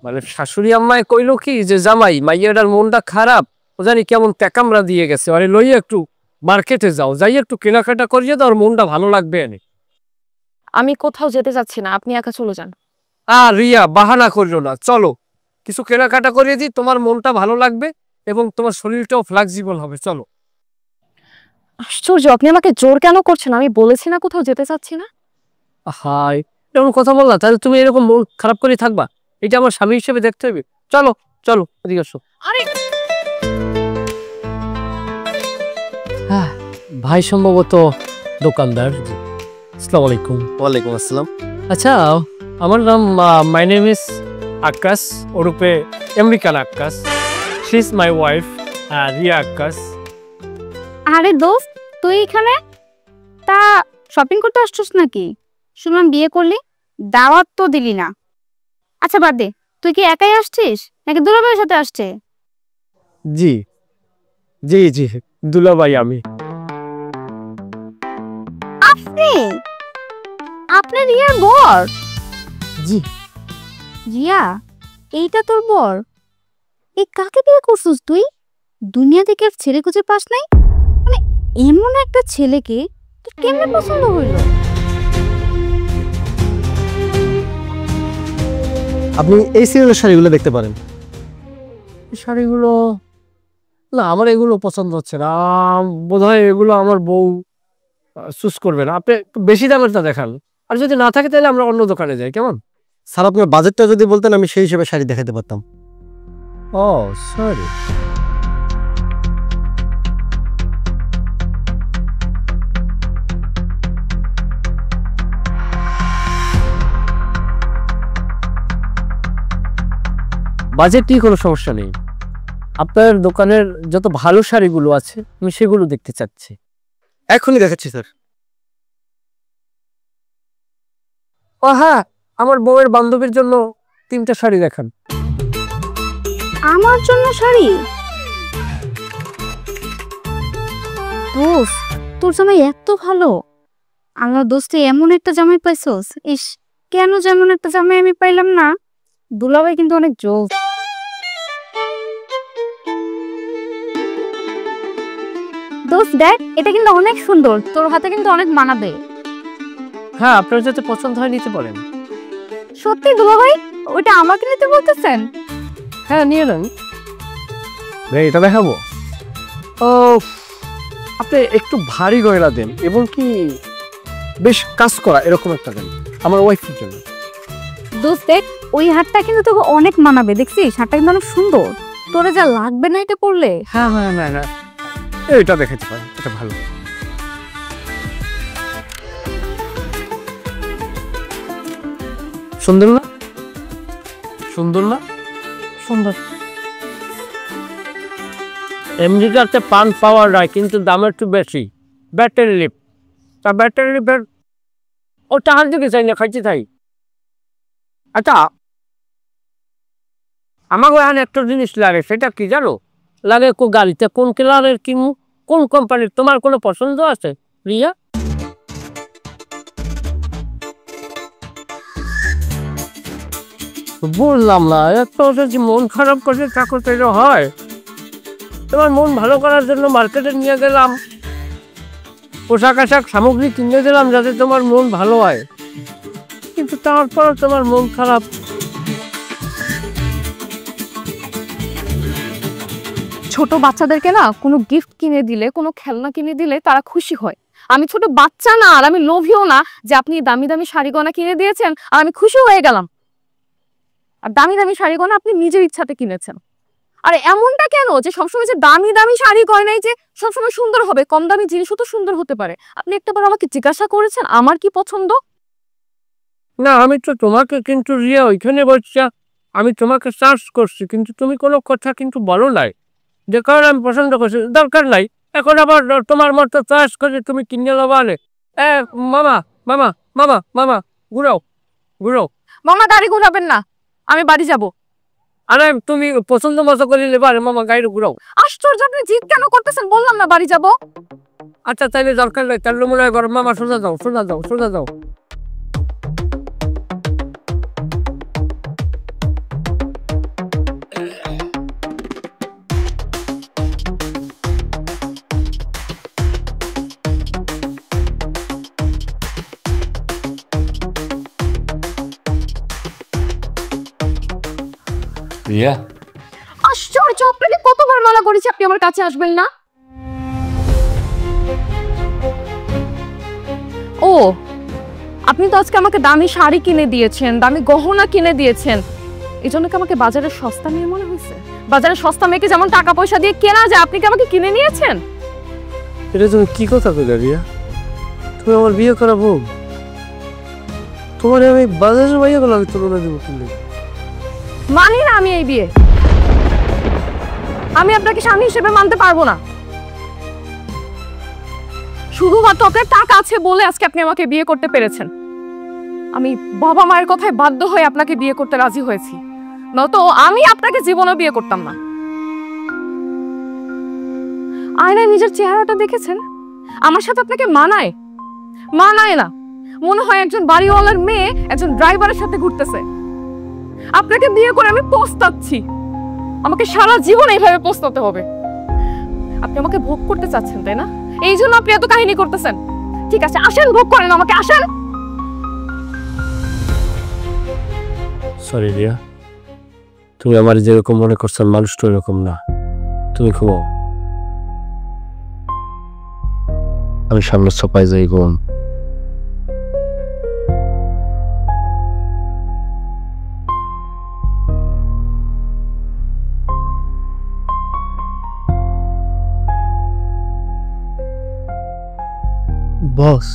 মানে শাশুড়ি আম্মায় কইলো কি যে জামাই মাইয়াটার মনটা খারাপ, ও জানি কেমন প্যাকামরা দিয়ে গেছে, আরে লইয়া একটু মার্কেটে যাও, যাই একটু কেনাকাটা করিয়ে দাও, ওর মনটা ভালো লাগবে এনে। আমি কোথাও যেতে চাচ্ছি না, আপনি একা চলে যান। রিয়া বাহানা করিও না, চলো কিছু কেনাকাটা করিয়ে দিই, তোমার মনটা ভালো লাগবে এবং তোমার শরীরটাও ফ্লেক্সিবল হবে, চলো। আশ্চর্য, আপনি আমাকে জোর কেন করছেন? আমি বলেছি না কোথাও যেতে চাচ্ছি না। হাই, এরকম কথা বললা, তাহলে তুমি এরকম মন খারাপ করে থাকবা? এটা আমার স্বামী হিসেবে দেখতে হবে। চলো চলো এদিকে আসো। আরে ভাই সম্ভবত দোকানদার। আসসালামু আলাইকুম। ওয়ালাইকুম আসসালাম। আচ্ছা, আমার নাম মাই নেম ইজ আকাশ, ওরূপে American Akash. She is my wife Riya Akash. আরে দোস্ত, তুই এখানে? তা শপিং করতে আসছিস নাকি? শুনলাম বিয়ে করলি, দাওয়াত তো দিলি না। আচ্ছা বাদ দে, তুই কি একাই আসছিস নাকি দুলাভাইয়ের সাথে আসছে? জি জি জি, দুলাভাই আমি। আপনি আপনার রিয়ার বর? জি। রিয়া, এইটা তোর বর? এই কাকে বিয়ে করছিস তুই? দুনিয়া থেকে আর ছেলে খুঁজে পাস নাই? মানে এমন একটা ছেলেকে তোর কেমনে পছন্দ হইল? আপনি এই সিরিয়ালের শাড়িগুলো দেখতে পারেন। শাড়িগুলো না, আমার এগুলো পছন্দ হচ্ছে না। বোধহয় এগুলো আমার বউ চুজ করবে না। আপনি একটু বেশি দামেরটা দেখান, আর যদি না থাকে তাহলে আমরা অন্য দোকানে যাই, কেমন? স্যার আপনার বাজেটটা যদি বলতেন আমি সেই হিসেবে শাড়ি দেখাতে পারতাম। ও সরি। বাজেট নিয়ে কোনো সমস্যা নেই, আপনার দোকানের যত ভালো শাড়িগুলো আছে আমি সেগুলো দেখতে চাচ্ছি। এখনই দেখাচ্ছি স্যার। ও হ্যাঁ, আমার বউয়ের বান্ধবীর জন্য 3টা শাড়ি দেখান। আমার জন্য শাড়ি? দোস্ত, তোর জামাই এত ভালো? আমার দোস্তে এমন একটা জামাই পাইছস? ইস, কেন যেমন একটা জামাই আমি পাইলাম না? দুলাভাই কিন্তু অনেক জোস। দোস্ত দেখ, এটা কিন্তু অনেক সুন্দর, তোর হাতে কিন্তু অনেক মানাবে। হ্যাঁ, আপনার যাতে পছন্দ হয় নিতে পারেন। সত্যি দুলাভাই, ওইটা আমাকে নিতে বলতেছেন? হ্যাঁ নিয়ে নেন। এটা দেখাবো? ও, আপনি একটু ভারী গয়না দেন এবং কি বেশ কাজ করা এরকম একটা দেন আমার ওয়াইফের জন্য। দোস্ত দেখ, ওই হারটা কিন্তু তোকে অনেক মানাবে, দেখছিস? হারটা কিন্তু অনেক সুন্দর, তোরে যা লাগবে না এটা পরলে। হ্যাঁ হ্যাঁ না না, এটা দেখাতে পারেন, এটা ভালো। সুন্দর না? সুন্দর না? সুন্দর। এমনিতে পান পাওয়ার যায় কিন্তু দাম একটু বেশি। ব্যাটারি লিপ, তা ব্যাটারি লিপের ও টাকার দিকে চাই না, খাইতে চাই। আচ্ছা, আমাকে এখন একটা জিনিস লাগে, সেটা কি জানো? লাগে গাড়িতে কোন কালারের কিনবো, কোন কোম্পানির, তোমার কোনো পছন্দ আছে রিয়া? বললাম না, এত যদি মন খারাপ করে থাকো তাহলে হয়? তোমার মন ভালো করার জন্য মার্কেটে নিয়ে গেলাম, পোশাক আশাক সামগ্রী কিনে দিলাম যাতে তোমার মন ভালো হয়, কিন্তু তারপর তোমার মন খারাপ। ছোট বাচ্চাদেরকে না কোনো গিফট কিনে দিলে, কোনো খেলনা কিনে দিলে তারা খুশি হয়। আমি ছোট বাচ্চা না, আর আমি লোভিও না যে আপনি দামি দামি শাড়ি গয়না কিনে দিয়েছেন আর আমি খুশি হয়ে গেলাম। আর দামি দামি শাড়ি গয়না আপনি নিজের ইচ্ছাতে কিনেছেন। আর এমনটা কেন যে সবসময় যে দামি দামি শাড়ি গয়নাই যে সবসময় সুন্দর হবে? কম দামি জিনিসও তো সুন্দর হতে পারে। আপনি একটাবার আমাকে জিজ্ঞাসা করেছেন আমার কি পছন্দ? না, আমি তো তোমাকে কিন্তু রিয়া ওইখানে বলছি, আমি তোমাকে সার্চ করছি কিন্তু তুমি কোনো কথা কিন্তু বলো নাই যে কারণে আমি পছন্দ করছি দরকার নাই। এখন আবার তোমার মতো চয়েস করে তুমি কিনে নেবো আনে। মামা মামা মামা মামা ঘুরাও ঘুরাও। মামা গাড়ি ঘোরাবেন না, আমি বাড়ি যাব। আরে তুমি পছন্দ মতো করে নেবে, আরে মামা গাড়ি ঘুরাও। আশ্চর্য, আপনি জিদ কেন করতেছেন? বললাম না বাড়ি যাব। আচ্ছা তাইলে দরকার নেই, তাহলে মনে হয় মামা সোজা যাও সোজা যাও সোজা যাও। রিয়া, আশ্চর্য, আপনাকে কতবার মানা করেছি আপনি আমার কাছে আসবেন না। ও, আপনি তো আজকে আমাকে দামি শাড়ি কিনে দিয়েছেন, দামি গহনা কিনে দিয়েছেন, এই জন্য কি আমাকে বাজারের সস্তা মেয়ে মনে হয়েছে? বাজারের সস্তা মেয়েকে যেমন টাকা পয়সা দিয়ে কেনা যায়, আপনি কি আমাকে কিনে নিয়েছেন? এটা তুমি কি কথা কইলা রিয়া? তুমি আমার বিয়ে করা বউ, তোমার আমি বাজারের ভাইয়া গুলো আমি তুলনা দেবো কিনলে। মানি না আমি এই বিয়ে, আমি আপনাকে স্বামী হিসেবে মানতে পারবো না। শুধুমাত্র আপনার টাকা আছে বলে আজকে আপনি আমাকে বিয়ে করতে পেরেছেন। আমি বাবা মায়ের কথায় বাধ্য হয়ে আপনাকে বিয়ে করতে রাজি হয়েছি, নয়তো আমি আপনাকে জীবনে বিয়ে করতাম না। আয়নায় নিজের চেহারাটা দেখেছেন? আমার সাথে আপনাকে মানায়? মানায় না। মনে হয় একজন বাড়িওয়ালার মেয়ে একজন ড্রাইভারের সাথে ঘুরতেছে। আপনাকে বিয়ে করে আমি পস্তাচ্ছি, আমাকে সারা জীবন এইভাবে পস্তাতে হবে। আপনি আমাকে ভোগ করতে চাচ্ছেন তাই না? এই জন্য আপনি এত কাহিনী করতেছেন। ঠিক আছে, আসেন, ভোগ করেন আমাকে, আসেন। সরি রিয়া, তুমি আমার যেরকম মনে করছো মানুষটা এরকম না। তুমি ঘুমাও, আমি সামনে সপাই যাই ঘুম। বস,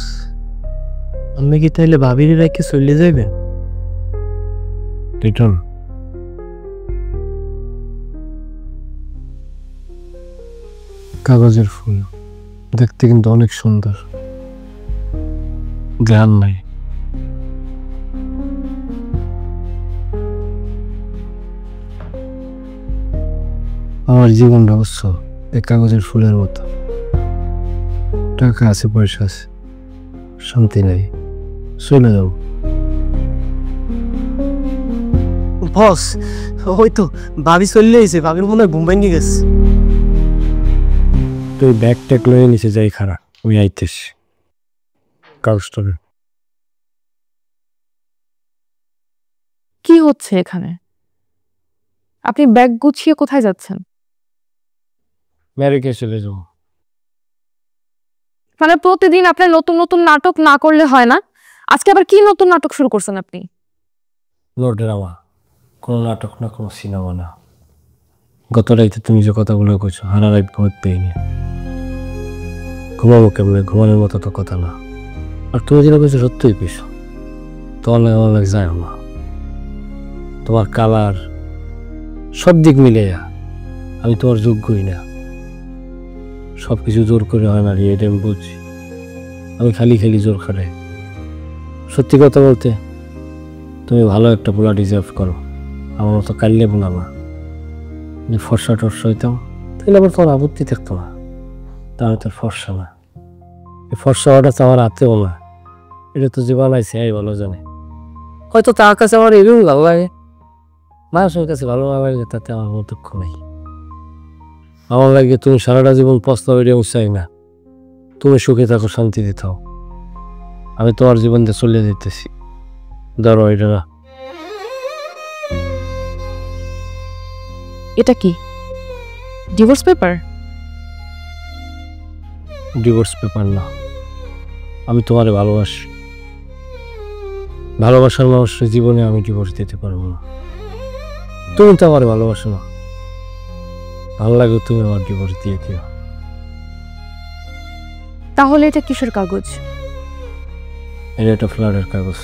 আমি কি তাইলে ভাবির রেখে চলে যাবেন? রিটন, কাগজের ফুল দেখতে কিন্তু অনেক সুন্দর, গান নাই। আমার জীবনটা অবশ্য এই কাগজের ফুলের মতো। টাকা আছে, পয়সা আছে, শান্তি নেই, চলে যাও। বস, ওই তো ভাবি চলে এসে, ভাবির মনে হয় ঘুম ভেঙে গেছে। তুই ব্যাগ ট্যাগ লয়ে নিচে যাই, খারাপ আমি আইতেস কাগজটা। কি হচ্ছে এখানে? আপনি ব্যাগ গুছিয়ে কোথায় যাচ্ছেন? আমেরিকায় চলে যাবো। মানে প্রতিদিন আপনার নতুন নতুন নাটক না করলে হয় না? আজকে আবার কি নতুন নাটক শুরু করছেন আপনি? নো ড্রামা, কোনো নাটক না, কোনো সিনেমা না। গত রাইতে তুমি যে কথাগুলো কইছো, হারা রাত ঘুমাতে পাইনি। ঘুমাবো কেমনে? ঘুমানোর মতো তো কথা না। আর তুমি যেটা কইছো সত্যিই কইছো, তোমার লাগে আমার লাগে যায় না। তোমার কালার সব দিক মিলে আমি তোমার যোগ্যই না। সব কিছু জোর করে হয় না রে, এটা আমি বুঝছি। আমি খালি খালি জোর খাটাই। সত্যি কথা বলতে, তুমি ভালো একটা পোলা ডিজার্ভ করো, আমার মতো কাললে বোনা না। যদি ফর্সা টর্সা হইতাম তাহলে আবার তোমার আপত্তি থাকতো না। তাহলে তোর ফর্সা না, এই ফর্সা হওয়াটা তো আমার হাতেও না। এটা তো যে বানাইছে এই ভালো জানে। হয়তো তার কাছে আমার এরকম ভালো লাগে, মানুষের কাছে ভালো লাগে, তাতে আমার কোনো দুঃখ নেই। আমার লাগে তুমি সারাটা জীবন পস্তাও, এটা চাই না। তুমি সুখে থাকো, শান্তিতে থাও। আমি তোমার জীবন দিয়ে চলে যেতেছি, ধরো এটা না। এটা কি ডিভোর্স পেপার? ডিভোর্স পেপার না, আমি তোমারে ভালোবাসি। ভালোবাসার মানুষের জীবনে আমি ডিভোর্স দিতে পারবো না। তুমি তো আমার ভালোবাসো না, ভালো লাগে তুমি আমার ডিভোর্স দিয়ে দিও। তাহলে এটা কিসের কাগজ? এটা একটা ফ্ল্যাটের কাগজ।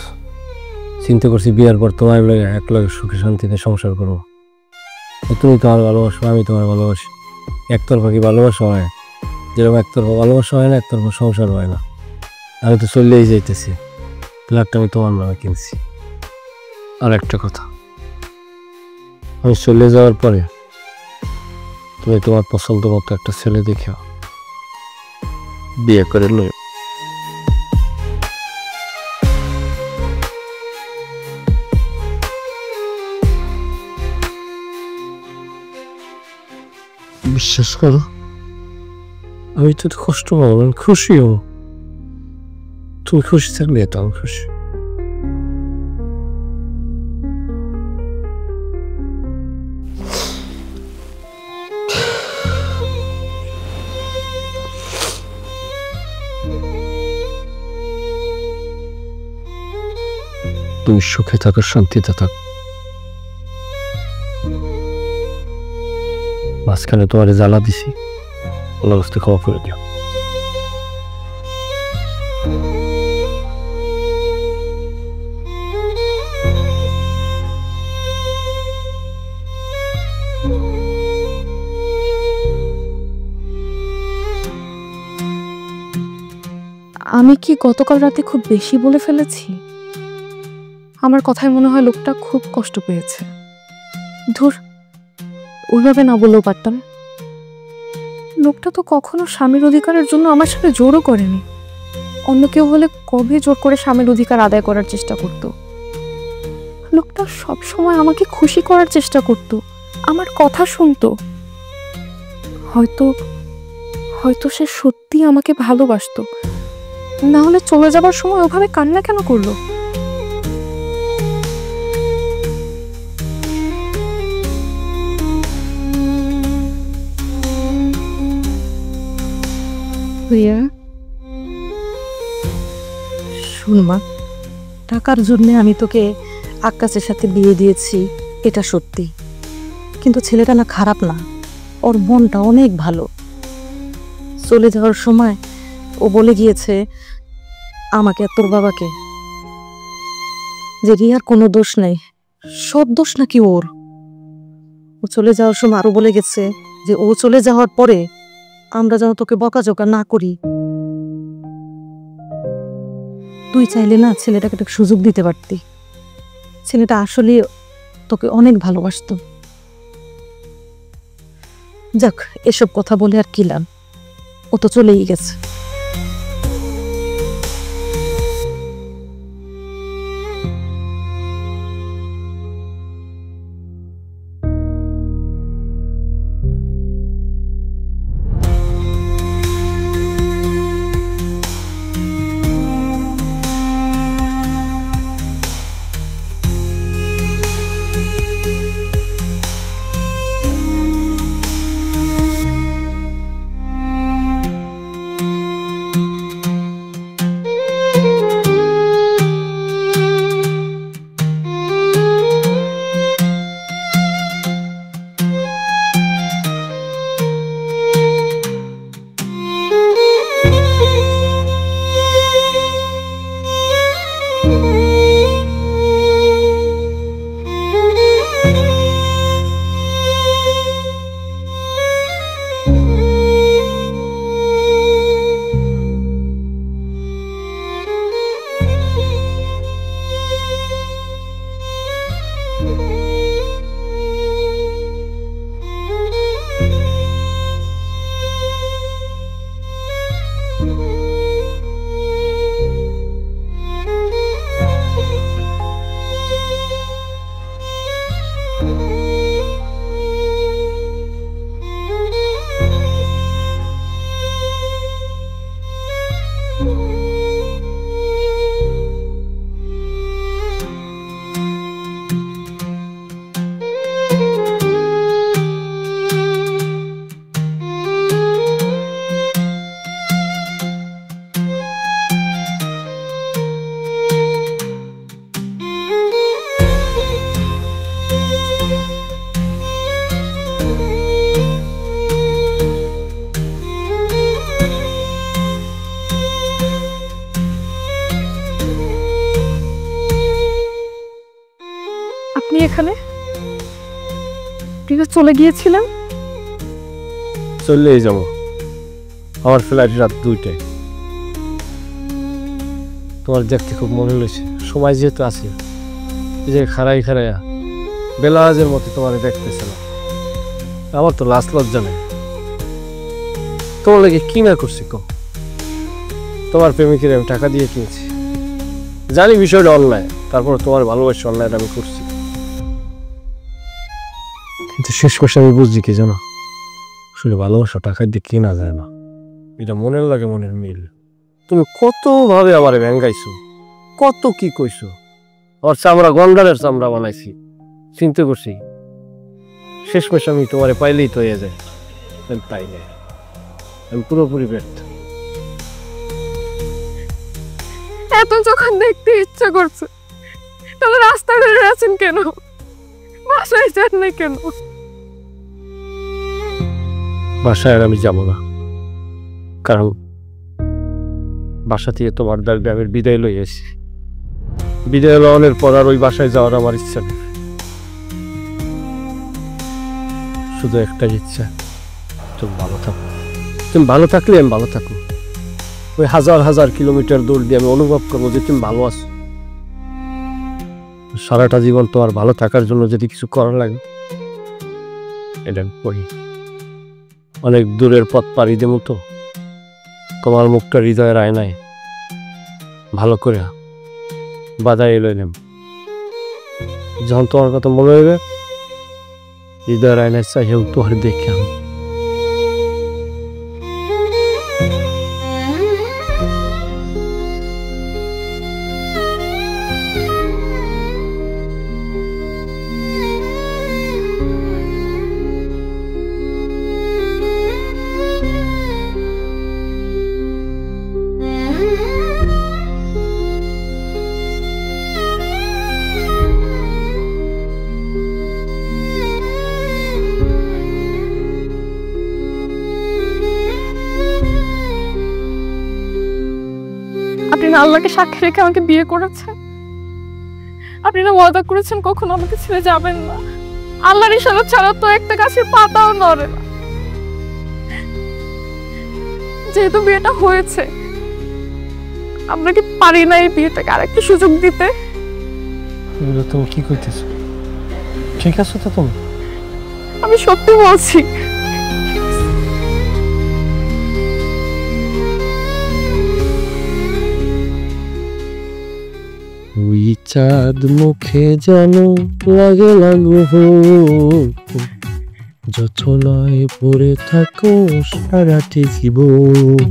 চিন্তা করছি বিয়ার পর তোমার লাগে এক লাগে সুখে শান্তিতে সংসার করবো। তুমি তোমার ভালোবাসো, আমি তোমার ভালোবাসি। একতরফা কি ভালোবাসা হয়? যেরকম একতরফা ভালোবাসা হয় না, একতরফা সংসার হয় না। আমি তো চললেই যাইতেছি, ফ্ল্যাটটা আমি তোমার নামে কিনছি। আর একটা কথা, আমি চলে যাওয়ার পরে তুমি তোমার পছন্দ মতো একটা ছেলে দেখে বিয়ে করে লই। বিশ্বাস করো, আমি তো কষ্ট পাবো, আমি খুশি হব। তুমি খুশি থাকলে তো আমি খুশি। তুমি সুখে থাকো, শান্তিতে থাকো। মাঝখানে তোমার জ্বালা দিছি, আল্লাহর রাস্তায় ক্ষমা করে দিও। আমি কি গতকাল রাতে খুব বেশি বলে ফেলেছি? আমার কথায় মনে হয় লোকটা খুব কষ্ট পেয়েছে। ধুর, ওইভাবে না বললেও পারতাম। লোকটা তো কখনো স্বামীর অধিকারের জন্য আমার সাথে জোরও করেনি। অন্য কেউ হলে কবে জোর করে স্বামীর অধিকার আদায় করার চেষ্টা করত। লোকটা সব সময় আমাকে খুশি করার চেষ্টা করত, আমার কথা শুনতো। হয়তো হয়তো সে সত্যি আমাকে ভালোবাসতো, না হলে চলে যাবার সময় ওভাবে কান্না কেন করলো? রিয়া, শুন মা, টাকার জন্য আমি তোকে আকাশের সাথে বিয়ে দিয়েছি, এটা সত্যি। কিন্তু ছেলেটা না খারাপ না, ওর মনটা অনেক ভালো। চলে যাওয়ার সময় ও বলে গিয়েছে আমাকে আর তোর বাবাকে যে রিয়ার কোনো দোষ নেই, সব দোষ নাকি ওর। ও চলে যাওয়ার সময় আরো বলে গেছে যে ও চলে যাওয়ার পরে আমরা যেন তোকে বকাঝকা না করি। তুই চাইলে না ছেলেটাকে একটা সুযোগ দিতে পারতি। ছেলেটা আসলে তোকে অনেক ভালোবাসতো। যাক, এসব কথা বলে আর কি লাভ, ও তো চলেই গেছে। আপনি এখানে? প্রিয়া চলে গিয়েছিলেন? চললেই যাবো। আমার ফ্লাইট রাত 2টায়। তোমার দেখতে খুব মনে হয়েছে, সময় যেহেতু আছে, যে খাড়াইয়া বেলাজের মতো তোমার দেখতেছে না। আমার তো লাস্ট লজ্জা নেই। তোমার লাগে কি না করছি কো? তোমার প্রেমিকের আমি টাকা দিয়ে কিনছি, জানি বিষয়টা অন্যায়, তারপর তোমার ভালোবাসা অন্যায়টা আমি করছি। কিন্তু শেষ করছে আমি বুঝছি কি জানো, আসলে ভালোবাসা টাকা দিয়ে কেনা যায় না, এটা মনের লাগে মনের মিল। তুমি কতভাবে আমার ভেঙ্গাইছো, কত কি কইছো, আমার চামড়া গন্ডারের চামড়া বানাইছি, চিন্তা করছি। শেষমেশ আমি তোমারে পাইলেই তো হয়ে যায়, তাই না? আমি পুরোপুরি ব্যর্থ। এত যখন দেখতে ইচ্ছা করছে, তাহলে রাস্তা ধরে আছেন কেন? বাসায় যান না কেন? বাসায় আর আমি যাব না, কারণ বাসা থেকে তোমার দ্বারা আমি বিদায় লই এসেছি। বিদায় লওয়ার পর আর ওই বাসায় যাওয়ার আমার ইচ্ছা নেই। শুধু একটা ইচ্ছা, তুমি ভালো থাকো। তুমি ভালো থাকলে আমি ভালো থাকবো। ওই হাজার হাজার কিলোমিটার দৌড় দিয়ে আমি অনুভব করবো যে তুমি ভালো আছো। সারাটা জীবন তোমার ভালো থাকার জন্য যদি কিছু করার লাগে, এটা আমি করি। অনেক দূরের পথ পাড়ি দেবো তো, তোমার মুখটা হৃদয়ের আয়নায় ভালো করে বাজায় এলো নেব। যখন তোমার কথা মনে হইবে, হৃদয়ের আয়নায় চাইও তোমার দেখে আমি। আপনি না আল্লাহকে সাক্ষী রেখে আমাকে বিয়ে করেছেন। আপনি না ওয়াদা করেছেন কখনো আমাকে ছেড়ে যাবেন না। আল্লাহর ইশারা ছাড়া তো একটা গাছের পাতাও নড়ে না। যেহেতু বিয়েটা হয়েছে, আমরা কি পারি না এই বিয়েটাকে আরেকটা সুযোগ দিতে? তুমি কি করতেছো? ঠিক আছো তো তুমি? আমি সত্যি বলছি। ওই চাঁদ মুখে যেন লাগে লাগো, যত লয় পড়ে থাকো সারাটি জীবন।